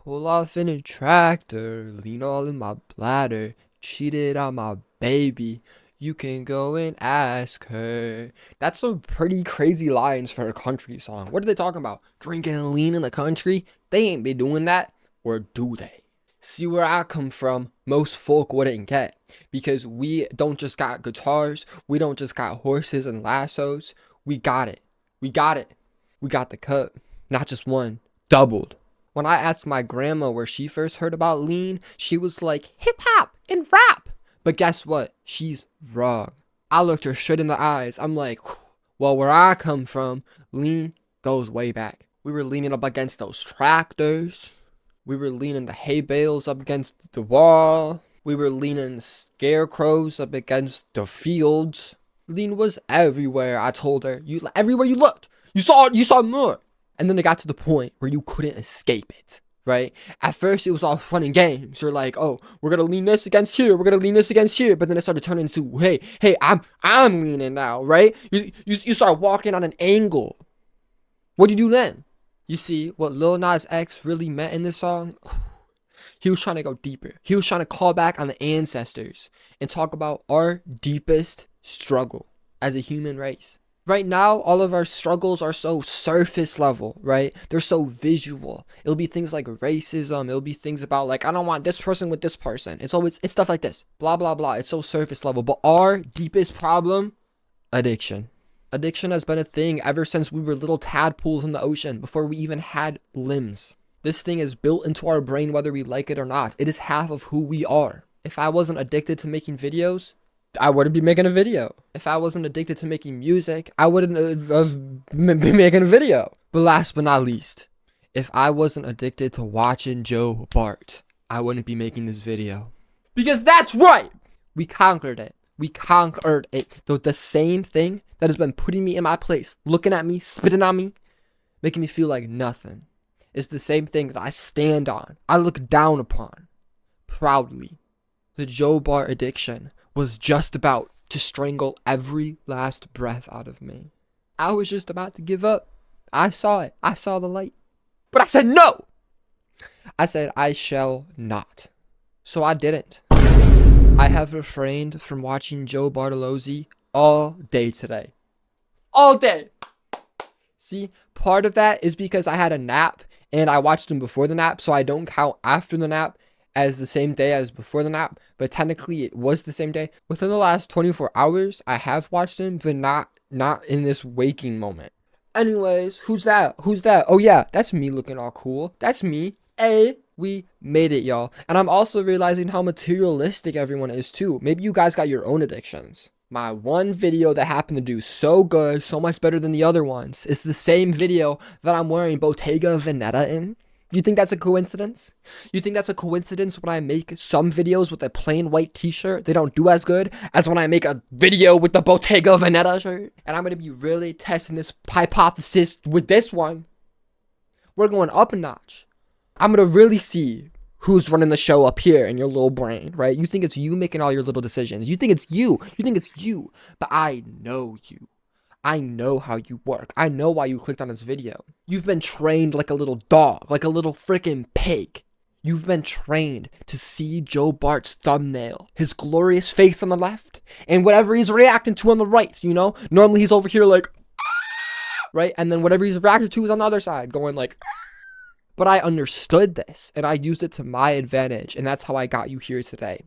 Pull off in a tractor, lean all in my bladder, cheated on my baby. You can go and ask her. That's some pretty crazy lines for a country song. What are they talking about? Drinking and lean in the country? They ain't been doing that, or do they? See, where I come from, most folk wouldn't get, because we don't just got guitars, we don't just got horses and lassos. We got it. We got it. We got the cup. Not just one, doubled. When I asked my grandma where she first heard about lean, she was like, hip hop and rap. But guess what? She's wrong. I looked her straight in the eyes. I'm like, well, where I come from, lean goes way back. We were leaning up against those tractors. We were leaning the hay bales up against the wall. We were leaning scarecrows up against the fields. Lean was everywhere, I told her. Everywhere you looked, you saw more. And then it got to the point where you couldn't escape it, right? At first, it was all fun and games. You're like, oh, we're going to lean this against here. We're going to lean this against here. But then it started turning into, hey, I'm leaning now, right? You start walking on an angle. What do you do then? You see, what Lil Nas X really meant in this song, he was trying to go deeper. He was trying to call back on the ancestors and talk about our deepest struggle as a human race. Right now, all of our struggles are so surface level, right? They're so visual. It'll be things like racism. It'll be things about like, I don't want this person with this person. It's stuff like this. Blah, blah, blah. It's so surface level. But our deepest problem, addiction. Addiction has been a thing ever since we were little tadpoles in the ocean, before we even had limbs. This thing is built into our brain whether we like it or not. It is half of who we are. If I wasn't addicted to making videos, I wouldn't be making a video. If I wasn't addicted to making music, I wouldn't have been making a video. But last but not least, if I wasn't addicted to watching Joe Bart, I wouldn't be making this video. Because that's right! We conquered it. We conquered it. The same thing that has been putting me in my place, looking at me, spitting on me, making me feel like nothing, is the same thing that I stand on, I look down upon, proudly. The Joe Bart addiction was just about to strangle every last breath out of me. I was just about to give up. I saw it. I saw the light. But I said no! I said I shall not. So I didn't. I have refrained from watching Joe Bartolozzi all day today. All day! See, part of that is because I had a nap and I watched him before the nap, so I don't count after the nap as the same day as before the nap, but technically it was the same day. Within the last 24 hours, I have watched him, but not in this waking moment. Anyways, who's that? Oh yeah, that's me looking all cool. That's me. Hey, we made it, y'all. And I'm also realizing how materialistic everyone is too. Maybe you guys got your own addictions. My one video that happened to do so good, so much better than the other ones, is the same video that I'm wearing Bottega Veneta in. You think that's a coincidence? You think that's a coincidence when I make some videos with a plain white t-shirt, they don't do as good as when I make a video with the Bottega Veneta shirt? And I'm going to be really testing this hypothesis with this one. We're going up a notch. I'm going to really see who's running the show up here in your little brain, right? You think it's you making all your little decisions. You think it's you. But I know you. I know how you work. I know why you clicked on this video. You've been trained like a little dog, like a little freaking pig. You've been trained to see Joe Bart's thumbnail, his glorious face on the left, and whatever he's reacting to on the right, you know? Normally he's over here like, right? And then whatever he's reacting to is on the other side, going like, but I understood this, and I used it to my advantage, and that's how I got you here today.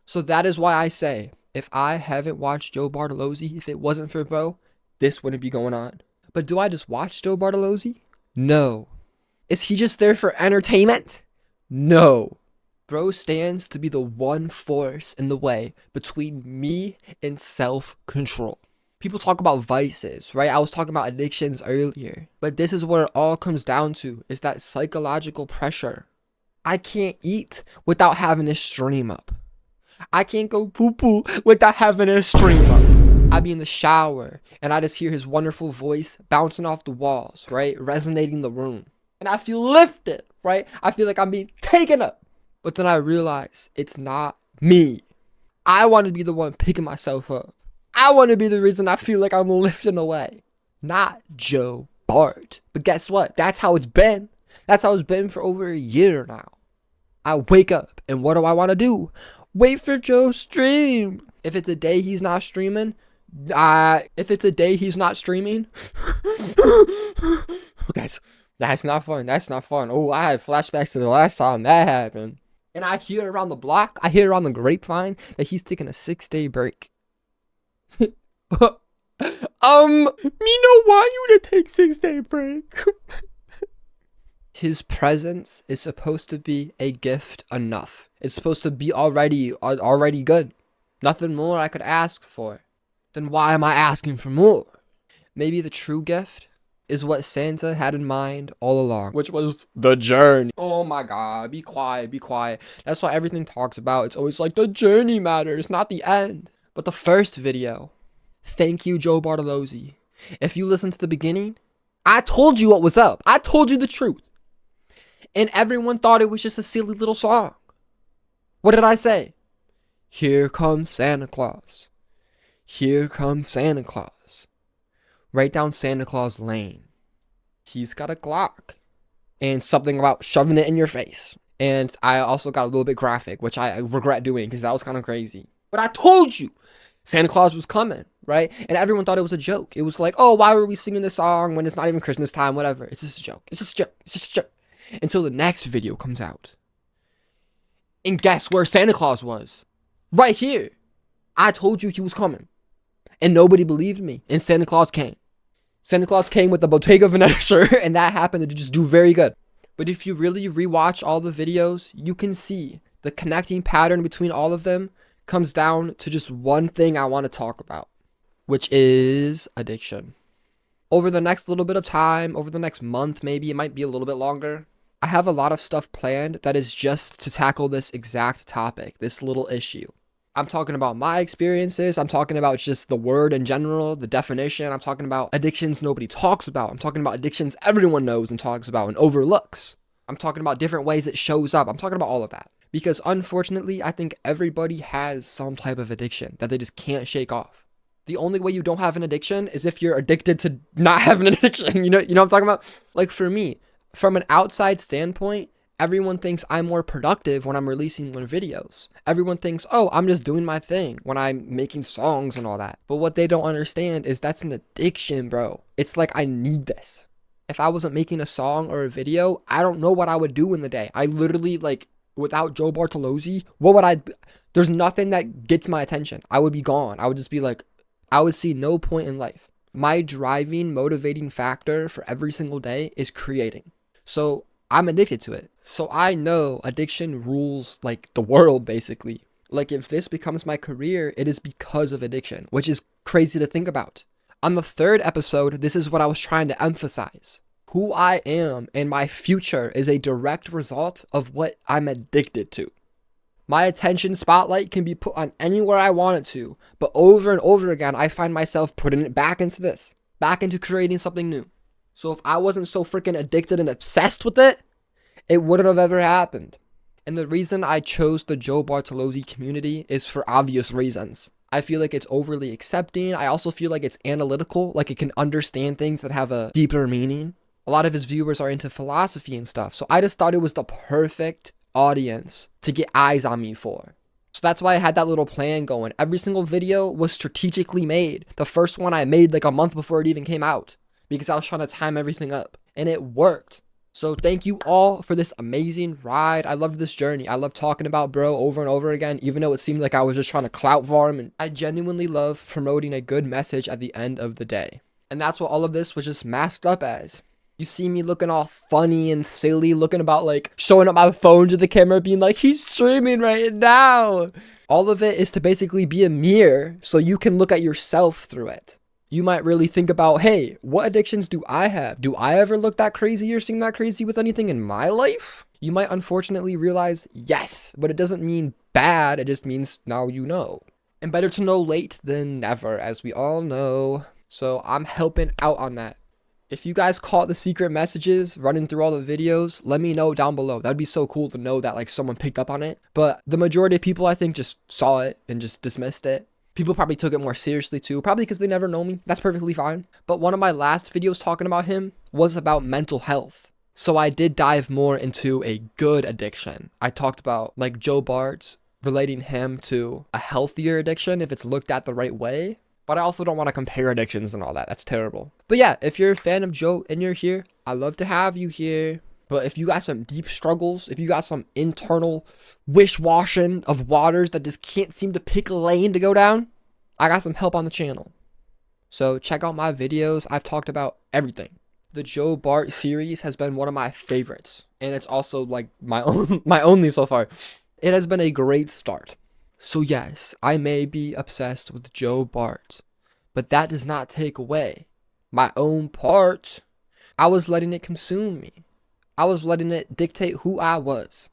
So that is why I say, if I haven't watched Joe Bartolozzi, if it wasn't for bro, this wouldn't be going on. But do I just watch Joe Bartolozzi? No. Is he just there for entertainment? No. Bro stands to be the one force in the way between me and self-control. People talk about vices, right? I was talking about addictions earlier. But this is what it all comes down to, is that psychological pressure. I can't eat without having a stream up. I can't go poo-poo without having a stream up. I be in the shower and I just hear his wonderful voice bouncing off the walls, right? Resonating the room. And I feel lifted, right? I feel like I'm being taken up. But then I realize it's not me. I want to be the one picking myself up. I want to be the reason I feel like I'm lifting away. Not Joe Bart. But guess what? That's how it's been. That's how it's been for over a year now. I wake up and what do I want to do? Wait for Joe's stream. If it's a day he's not streaming, if it's a day he's not streaming, that's not fun. That's not fun. Oh, I had flashbacks to the last time that happened. And I hear around the block, I hear around the grapevine that he's taking a 6-day break. Me no want you to take 6-day break. His presence is supposed to be a gift enough. It's supposed to be already good. Nothing more I could ask for. Then why am I asking for more? Maybe the true gift is what Santa had in mind all along, which was the journey. Oh my God, be quiet, be quiet. That's what everything talks about. It's always like the journey matters, not the end. But the first video, thank you, Joe Bartolozzi. If you listen to the beginning, I told you what was up. I told you the truth. And everyone thought it was just a silly little song. What did I say? Here comes Santa Claus. Here comes Santa Claus. Right down Santa Claus Lane. He's got a Glock. And something about shoving it in your face. And I also got a little bit graphic, which I regret doing because that was kind of crazy. But I told you Santa Claus was coming, right? And everyone thought it was a joke. It was like, oh, why were we singing this song when it's not even Christmas time? Whatever. It's just a joke. It's just a joke. It's just a joke. Until the next video comes out. And guess where Santa Claus was? Right here. I told you he was coming. And nobody believed me. And Santa Claus came. Santa Claus came with the Bottega Veneta shirt. And that happened to just do very good. But if you really rewatch all the videos, you can see the connecting pattern between all of them comes down to just one thing I want to talk about. Which is addiction. Over the next little bit of time, over the next month maybe, it might be a little bit longer, I have a lot of stuff planned that is just to tackle this exact topic, this little issue. I'm talking about my experiences. I'm talking about just the word in general, the definition. I'm talking about addictions nobody talks about. I'm talking about addictions everyone knows and talks about and overlooks. I'm talking about different ways it shows up. I'm talking about all of that. Because unfortunately, I think everybody has some type of addiction that they just can't shake off. The only way you don't have an addiction is if you're addicted to not having an addiction. You know what I'm talking about? Like for me, from an outside standpoint, everyone thinks I'm more productive when I'm releasing more videos. Everyone thinks, oh, I'm just doing my thing when I'm making songs and all that. But what they don't understand is that's an addiction, bro. It's like I need this. If I wasn't making a song or a video, I don't know what I would do in the day. I literally, like, without Joe Bartolozzi, there's nothing that gets my attention. I would be gone. I would just be like, I would see no point in life. My driving, motivating factor for every single day is creating. So I'm addicted to it. So I know addiction rules like the world, basically. Like if this becomes my career, it is because of addiction, which is crazy to think about. On the third episode, this is what I was trying to emphasize. Who I am and my future is a direct result of what I'm addicted to. My attention spotlight can be put on anywhere I want it to, but over and over again, I find myself putting it back into this, back into creating something new. So if I wasn't so freaking addicted and obsessed with it, it wouldn't have ever happened. And the reason I chose the Joe Bartolozzi community is for obvious reasons. I feel like it's overly accepting. I also feel like it's analytical, like it can understand things that have a deeper meaning. A lot of his viewers are into philosophy and stuff, so I just thought it was the perfect audience to get eyes on me for. So that's why I had that little plan going. Every single video was strategically made. The first one I made like a month before it even came out because I was trying to time everything up and it worked. So thank you all for this amazing ride. I loved this journey. I love talking about bro over and over again, even though it seemed like I was just trying to clout farm. And I genuinely love promoting a good message at the end of the day. And that's what all of this was just masked up as. You see me looking all funny and silly, looking about like showing up my phone to the camera being like, he's streaming right now. All of it is to basically be a mirror so you can look at yourself through it. You might really think about, hey, what addictions do I have? Do I ever look that crazy or seem that crazy with anything in my life? You might unfortunately realize, yes, but it doesn't mean bad. It just means now you know. And better to know late than never, as we all know. So I'm helping out on that. If you guys caught the secret messages running through all the videos, let me know down below. That'd be so cool to know that like someone picked up on it. But the majority of people, I think, just saw it and just dismissed it. People probably took it more seriously too, probably because they never know me. That's perfectly fine. But one of my last videos talking about him was about mental health. So I did dive more into a good addiction. I talked about like Joe Bart, relating him to a healthier addiction if it's looked at the right way. But I also don't want to compare addictions and all that. That's terrible. But yeah, if you're a fan of Joe and you're here, I'd love to have you here. But if you got some deep struggles, if you got some internal wish-washing of waters that just can't seem to pick a lane to go down, I got some help on the channel. So check out my videos. I've talked about everything. The Joe Bart series has been one of my favorites. And it's also like my only so far. It has been a great start. So yes, I may be obsessed with Joe Bart, but that does not take away my own part. I was letting it consume me. I was letting it dictate who I was.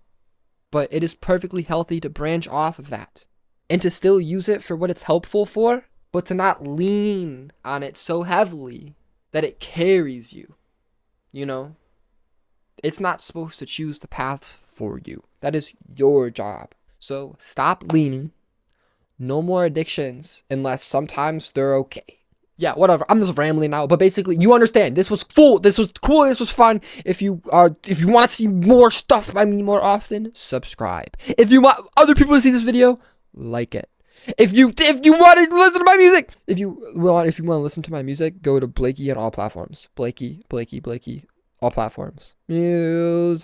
But it is perfectly healthy to branch off of that and to still use it for what it's helpful for, but to not lean on it so heavily that it carries you. You know, it's not supposed to choose the paths for you. That is your job. So stop leaning. No more addictions unless sometimes they're okay. Yeah, whatever. I'm just rambling now, but basically, you understand. This was full. This was cool. This was fun. If you want to see more stuff by me more often, subscribe. If you want other people to see this video, like it. If you want to listen to my music, if you want to listen to my music, go to Blakey on all platforms. Blakey, all platforms. Music.